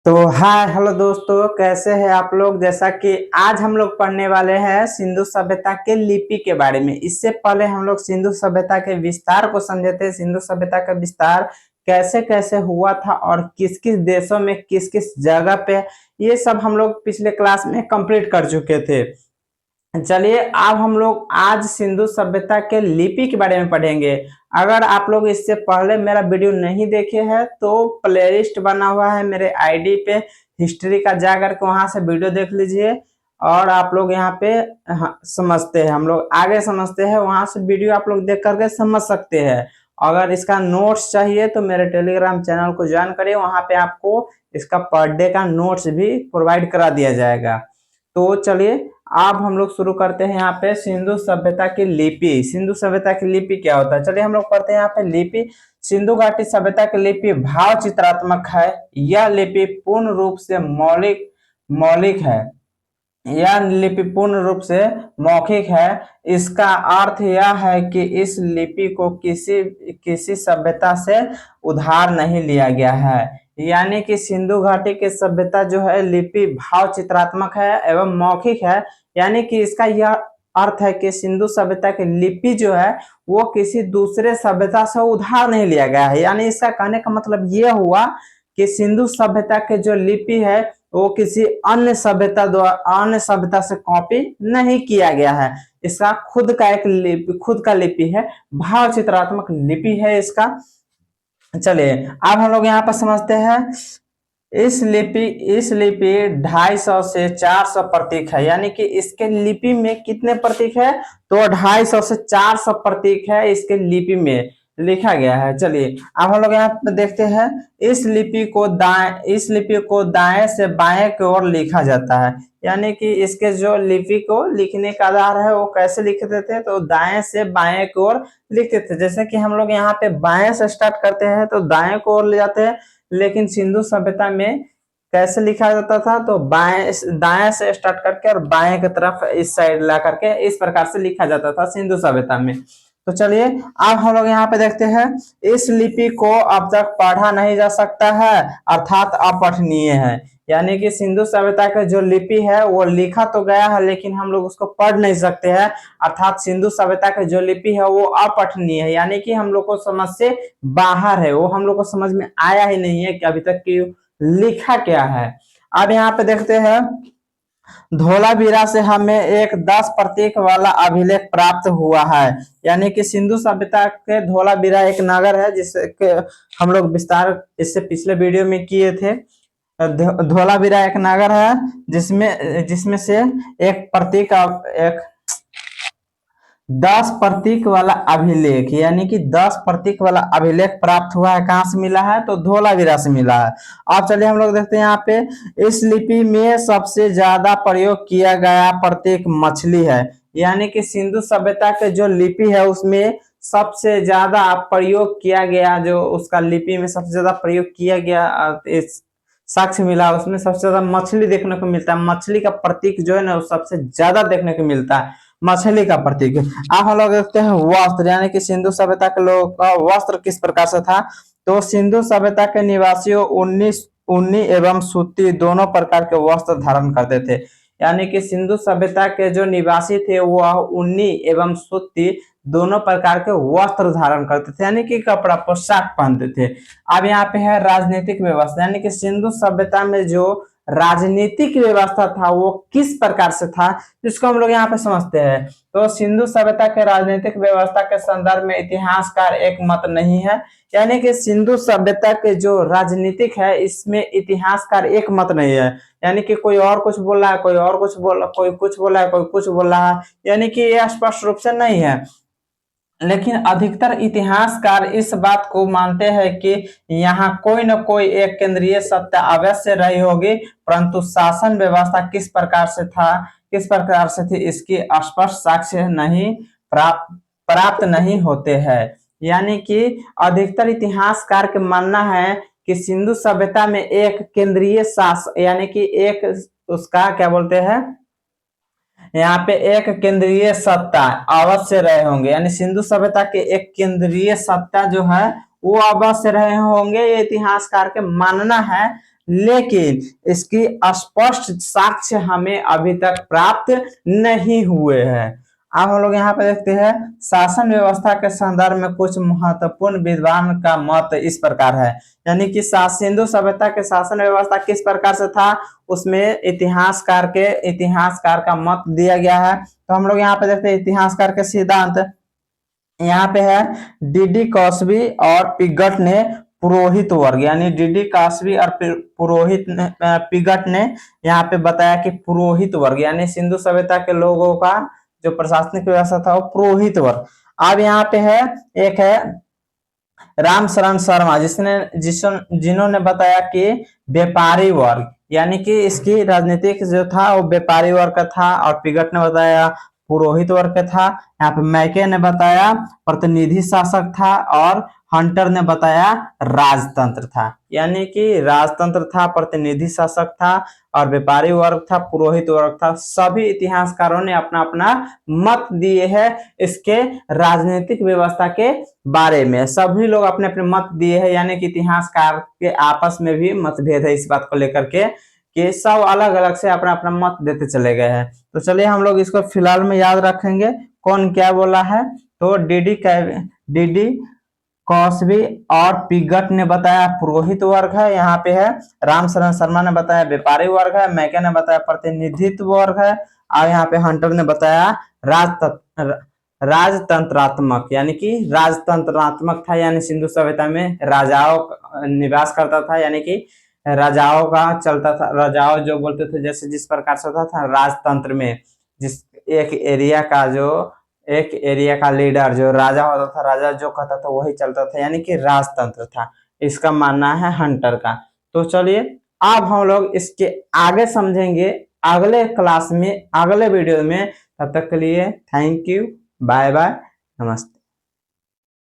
तो hi hello दोस्तों, कैसे हैं आप लोग। जैसा कि आज हम लोग पढ़ने वाले हैं सिंधु सभ्यता के लिपि के बारे में। इससे पहले हम लोग सिंधु सभ्यता के विस्तार को समझे थे। सिंधु सभ्यता का विस्तार कैसे कैसे हुआ था और किस किस देशों में किस किस जगह पे, ये सब हम लोग पिछले क्लास में कंप्लीट कर चुके थे। चलिए अब हम लोग आज सिंधु सभ्यता के लिपि के बारे में पढ़ेंगे। अगर आप लोग इससे पहले मेरा वीडियो नहीं देखे हैं तो प्लेलिस्ट बना हुआ है मेरे आईडी पे, हिस्ट्री का, जा करके वहां से वीडियो देख लीजिए। और आप लोग यहाँ पे समझते हैं, हम लोग आगे समझते हैं, वहां से वीडियो आप लोग देख करके समझ सकते हैं। अगर इसका नोट्स चाहिए तो मेरे टेलीग्राम चैनल को ज्वाइन करिए, वहां पे आपको इसका पर डे का नोट्स भी प्रोवाइड करा दिया जाएगा। तो चलिए अब हम लोग शुरू करते हैं। यहाँ पे सिंधु सभ्यता की लिपि। सिंधु सभ्यता की लिपि क्या होता है, चलिए हम लोग पढ़ते हैं। यहाँ पे लिपि, सिंधु घाटी सभ्यता की लिपि भाव चित्रात्मक है। यह लिपि पूर्ण रूप से मौलिक मौलिक है। यह लिपि पूर्ण रूप से मौखिक है। इसका अर्थ यह है कि इस लिपि को किसी किसी सभ्यता से उधार नहीं लिया गया है। यानी कि सिंधु घाटी की सभ्यता जो है लिपि भाव चित्रात्मक है एवं मौखिक है। यानी कि इसका यह अर्थ है कि सिंधु सभ्यता की लिपि जो है वो किसी दूसरे सभ्यता से उधार नहीं लिया गया है। यानी इसका कहने का मतलब यह हुआ कि सिंधु सभ्यता के जो लिपि है वो किसी अन्य सभ्यता से कॉपी नहीं किया गया है। इसका खुद का एक लिपि, खुद का लिपि है, भाव चित्रात्मक लिपि है इसका। चलिए अब हम लोग यहाँ पर समझते हैं। इस लिपि 250 से 400 प्रतीक है। यानी कि इसके लिपि में कितने प्रतीक है, तो 250 से 400 प्रतीक है इसके लिपि में लिखा गया है। चलिए अब हम लोग यहाँ पे देखते हैं। इस लिपि को दाएं से बाएं की ओर लिखा जाता है। यानी कि इसके जो लिपि को लिखने का आधार है वो कैसे लिखते थे, तो दाएं से बाएं की ओर लिखते थे। जैसे कि हम लोग यहाँ पे बाएं से स्टार्ट करते हैं तो दाएं की ओर ले जाते हैं, लेकिन सिंधु सभ्यता में कैसे लिखा जाता था, तो दाएं से स्टार्ट करके और बाएं की तरफ इस साइड ला करके इस प्रकार से लिखा जाता था सिंधु सभ्यता में। तो चलिए अब हम लोग यहाँ पे देखते हैं। इस लिपि को अब तक पढ़ा नहीं जा सकता है, अर्थात अपठनीय है। यानी कि सिंधु सभ्यता का जो लिपि है वो लिखा तो गया है लेकिन हम लोग उसको पढ़ नहीं सकते हैं। अर्थात सिंधु सभ्यता का जो लिपि है वो अपठनीय है। यानी कि हम लोग को समझ से बाहर है, वो हम लोग को समझ में आया ही नहीं है कि अभी तक की लिखा क्या है। अब यहाँ पे देखते हैं। धोलावीरा से हमें एक 10 प्रतीक वाला अभिलेख प्राप्त हुआ है। यानी कि सिंधु सभ्यता के धोलावीरा एक नगर है जिसके हम लोग विस्तार इससे पिछले वीडियो में किए थे। धोलावीरा एक नगर है जिसमें से एक 10 प्रतीक वाला अभिलेख, यानी कि 10 प्रतीक वाला अभिलेख प्राप्त हुआ है। कहां से मिला है, तो धोलावीरा से मिला है। अब चलिए हम लोग देखते हैं यहाँ पे। इस लिपि में सबसे ज्यादा प्रयोग किया गया प्रतीक मछली है। यानी कि सिंधु सभ्यता के जो लिपि है उसमें सबसे ज्यादा प्रयोग किया गया, जो उसका लिपि में सबसे ज्यादा प्रयोग किया गया इस साक्ष्य मिला, उसमें सबसे ज्यादा मछली देखने को मिलता है। मछली का प्रतीक जो है ना वो सबसे ज्यादा देखने को मिलता है, मछली का प्रतीक। अब हम लोग देखते हैं वस्त्र, यानी कि सिंधु सभ्यता के लोगों का वस्त्र किस प्रकार से था। तो सिंधु सभ्यता के निवासियों ऊनी एवं सूती दोनों प्रकार के वस्त्र धारण करते थे। यानी कि सिंधु सभ्यता के जो निवासी थे वह ऊनी एवं सूती दोनों प्रकार के वस्त्र धारण करते थे, यानी कि कपड़ा पोशाक पहनते थे। अब यहाँ पे है राजनीतिक व्यवस्था, यानी कि सिंधु सभ्यता में जो राजनीतिक व्यवस्था था वो किस प्रकार से था, जिसको हम लोग यहाँ पे समझते हैं। तो सिंधु सभ्यता के राजनीतिक व्यवस्था के संदर्भ में इतिहासकार एक मत नहीं है। यानी कि सिंधु सभ्यता के जो राजनीतिक है इसमें इतिहासकार एक मत नहीं है। यानी कि कोई और कुछ बोल रहा है, कोई और कुछ बोल, कोई कुछ बोला है, कोई कुछ बोल रहा है, यानी कि ये स्पष्ट रूप से नहीं है। लेकिन अधिकतर इतिहासकार इस बात को मानते हैं कि यहाँ कोई न कोई एक केंद्रीय सत्ता अवश्य रही होगी, परंतु शासन व्यवस्था किस प्रकार से थी इसकी स्पष्ट साक्ष्य नहीं प्राप्त नहीं होते हैं। यानी कि अधिकतर इतिहासकार के मानना है कि सिंधु सभ्यता में एक केंद्रीय शासन, यानी कि एक उसका क्या बोलते हैं, यहाँ पे एक केंद्रीय सत्ता अवश्य रहे होंगे। यानी सिंधु सभ्यता के एक केंद्रीय सत्ता जो है वो अवश्य रहे होंगे, ये इतिहासकार के मानना है। लेकिन इसकी स्पष्ट साक्ष्य हमें अभी तक प्राप्त नहीं हुए हैं। अब हम लोग यहाँ पे देखते हैं शासन व्यवस्था के संदर्भ में कुछ महत्वपूर्ण विद्वान का मत इस प्रकार है, यानी कि सिंधु सभ्यता के शासन व्यवस्था किस प्रकार से था, उसमें इतिहासकार का मत दिया गया है। तो हम लोग यहाँ पे देखते हैं इतिहासकार के सिद्धांत। यहाँ पे है डीडी कॉस्बी और पिगट ने पुरोहित वर्ग, यानी डीडी कॉस्बी और पिगट ने यहाँ पे बताया कि पुरोहित वर्ग यानी सिंधु सभ्यता के लोगों का जो प्रशासनिक व्यवस्था था वो पुरोहित वर्ग। अब यहाँ पे है एक है राम शरण शर्मा जिन्होंने बताया कि व्यापारी वर्ग, यानी कि इसकी राजनीतिक जो था वो व्यापारी वर्ग का था, और पिगट ने बताया पुरोहित वर्ग का था। यहाँ पे मैके ने बताया प्रतिनिधि शासक था, और हंटर ने बताया राजतंत्र था, यानी कि राजतंत्र था, प्रतिनिधि शासक था, और व्यापारी वर्ग था, पुरोहित वर्ग था। सभी इतिहासकारों ने अपना अपना मत दिए हैं इसके राजनीतिक व्यवस्था के बारे में। सभी लोग अपने अपने मत दिए हैं, यानी कि इतिहासकार के आपस में भी मतभेद है इस बात को लेकर के कि सब अलग अलग से अपना अपना मत देते चले गए हैं। तो चलिए हम लोग इसको फिलहाल में याद रखेंगे कौन क्या बोला है। तो डीडी कॉस्बी और पिगट ने बताया पुरोहित वर्ग है, यहाँ पे है राम शरण शर्मा ने बताया व्यापारी वर्ग है, मैके ने बताया प्रतिनिधित्व वर्ग है, और यहाँ पे हंटर ने बताया राजतंत्रात्मक, यानी कि राजतंत्रात्मक था, यानी सिंधु सभ्यता में राजाओं निवास करता था, यानी कि राजाओं का चलता था, राजाओं जो बोलते थे जैसे जिस प्रकार से होता था राजतंत्र में, जिस एक एरिया का लीडर जो राजा होता था, राजा जो कहता था वही चलता था, यानी कि राजतंत्र था, इसका मानना है हंटर का। तो चलिए अब हम लोग इसके आगे समझेंगे अगले क्लास में, अगले वीडियो में। तब तक के लिए थैंक यू, बाय बाय, नमस्ते।